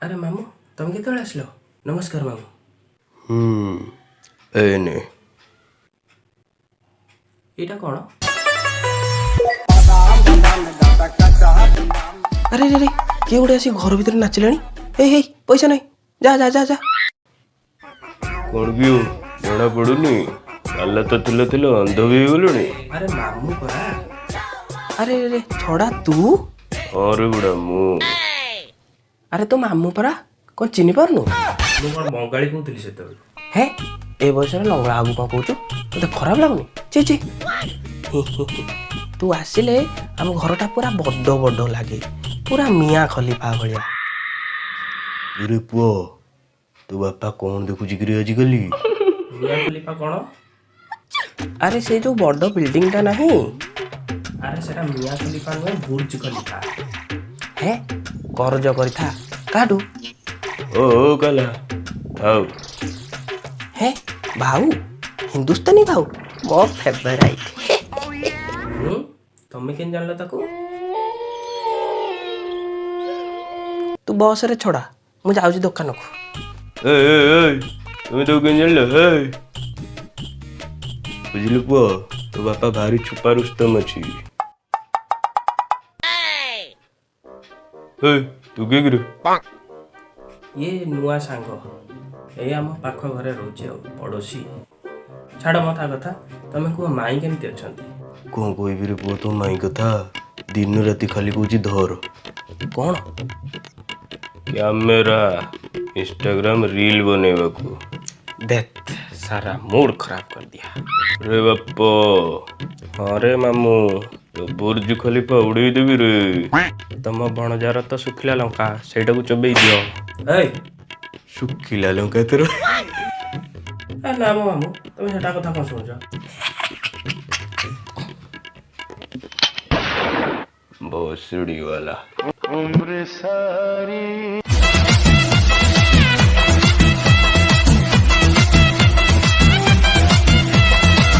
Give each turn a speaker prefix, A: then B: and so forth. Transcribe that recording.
A: अरे मामू तुम केतବେଳେ ଆସିଲ? नमस्कार मामू।
B: एने
A: ଏଇଟା କ'ଣ?
B: अरे रे रे किए गोटे आसी घर भीतर नाचिलानी। हे पैसा नहीं, जा जा जा जा।
C: कौन की हो जना पड़ुनी काला तो थिलो थिलो अंध भी गलुनी।
A: अरे मामू परा।
B: अरे रे रे छड़ा तू?
C: और गुड़ा मु
B: अरे तो मामू परा कौन चिन्ह पारनु?
A: ମୁଁ କ'ଣ ବଙ୍ଗାଳୀ କହୁଥିଲି ସେତେବେଳେ।
B: हे ए बयस लंगड़ा आगु कौन कहूँ तो खराब लगुनि ची ची। तू आसिले आम घरटा पूरा बड़ बड़ लगे, पूरा मियाँ खलीफा भलिया।
C: अरे पुओ तो बापा कौन देखुची कि आजिकल
A: ମିଆଁ ଖଲିଫା କ'ଣ?
B: अरे से जो बड़ बिल्डिंगटा नहीं
A: ଆରେ ସେଟା ମିଆଁ ଖଲିଫା ନୁହେଁ, ବୁର୍ଜ ଖଲିଫା।
B: है करज करिथा काटू
C: ओ काला आओ
B: है भाऊ हिंदुस्तानी भाऊ मोर फेवराइट।
A: ତମେ କେମିତି ଜାଣିଲ ତାକୁ?
B: तू बस रे छोड़ा मु जाऊँ दुकान को।
C: तुम्हें तो कहीं जान लो बुझलु पुओ तो बापा भारी छुपा रुस्तम अच्छी। तू क्या करे?
A: ଇଏ ନୂଆ ସାଙ୍ଗ, ଏଇ ଆମ ପାଖ ଘରେ ରହୁଛି ଆଉ ପଡ଼ୋଶୀ। ଛାଡ଼ ମଥା କଥା, ତମେ କୁହ ମାଇଁ କେମିତି ଅଛନ୍ତି?
C: कौन कोई भी पुओ तो माई कथा दिन राति खाली कौची धर
B: कौन
C: कैमेरा इंस्टाग्राम रील बनेवा को।
B: देख सारा मूड खराब कर दिया।
C: रे बापो हाँ रे मामू तो बुर्ज खलीफा उड़ेई देवी रे।
A: ତମ ଭଣଜାର ତ ଶୁଖିଲା ଲଙ୍କା, ସେଇଟାକୁ ଚୋବେଇ ଦିଅ। ଏଇ
C: ଶୁଖିଲା ଲଙ୍କା ତୋର।
A: ନା ମୋ ମାମୁ ତମେ ସେଟା କଥା କ'ଣ ଶୁଣୁଛ?
C: भोसड़ी वाला उम्र सारी